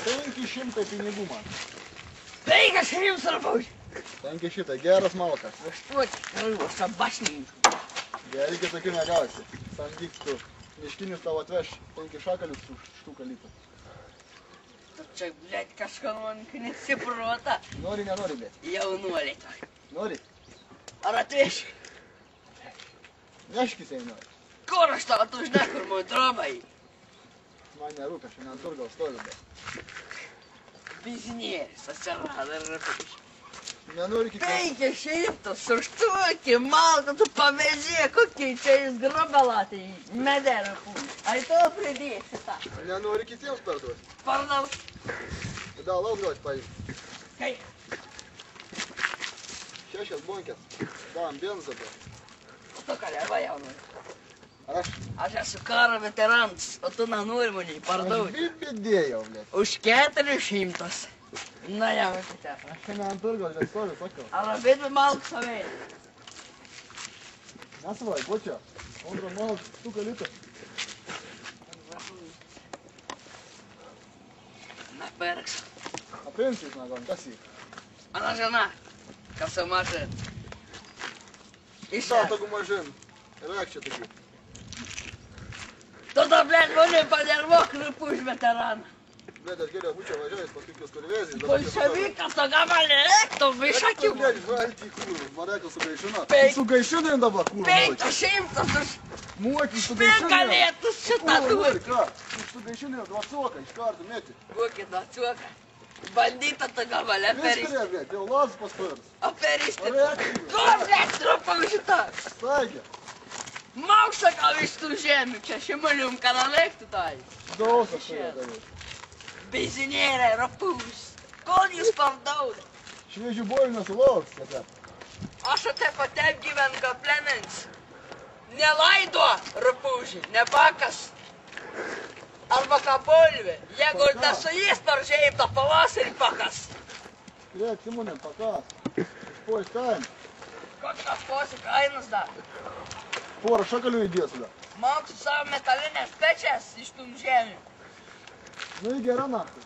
500 pinigų man. 500 Rapuži. 500, geras malkas. Vaštuoti, kalvos, abašninkai. Geri kitokių negausi. Samdyk tu. Miškinius tavo atveš 5 šakalius štuką lytų. Čia, blėt, kažką man nesiprota. Nori, nenori, blėt. Jaunuoliai tai. Nori? Ar atveši? Neškis ei nori. Kur aš tavo tu žinai, kur man drobai? Man nerūpia, šiandien ant turgaus stovi, blėt. Biznieris atsirado ir Rapuži. Nenori kiekvieną. 500 už tokį malką, tu pavežė, kokie čia jis grobelatai, mederą kūrį. Ai to pridėsi tą. Nenori kitiems parduoti. Pardaus. Da, lauk duoti paimti. Kaip? 6 bonkės. Dam, benzą, blėt. O tu ką nerva jaunai? Aš esu karo veterans, o tu nenori mane parduoti. bidėjau, blėt. Už 400. Na jau, kitą. Aš šiandien ant turgaus, blėt, stovi, sakau. Ar abidvi malkų savėlį? Nesvai, bučia. Andro malkas, štuką lytų. Nepirks. Apimčius nagon, kas jį? Ana žena, kas su mažin. Ką tokių mažin? Reik čia tokių. Tu da, blėt, mane panervok, Rapuži veteraną. Blėt, aš geriau būčiau važiavęs, paskui kios kurvėzijas. Bolševikas, to gamal nereiktų, višakių. Blėt, valty kūrų, varėkų sugaišina. Penk- Sugaišinai dabar kūrų. 500 už Muoti sugaišinai. galėtų šitą duoti. Ką? Sugaišinai, dvacoką, iš karto mėti. Kokį daciuoką. Bandyta tu gamal, aferist. Viskarė, blėt, jau lazas paspairs. Aferistai. Varėkų. Ko, blėt, Rapuži tą? Staigė. Mauksa gal iš tų žemių, čia šimalium kanalėktų tai. Dausas turėjo daryti. Bizinėrė, Rapuži. Kol jūs pardaudė? Šviežių bojų nesulauks, kad Aš taip patep gyven kaplenins. Nelaido, Rapuži, nepakas. Arba kapolvė. Jeigu da su jais paržėjai tą pavasarį pakas. Krėk, Simonėm, pakas. Išpois kaim. Kokios posi kainas dar. Porą šakalių įdėsiu da. Mauksu savo metalinės pečės iš tų žemių. Nu į gerą naktį.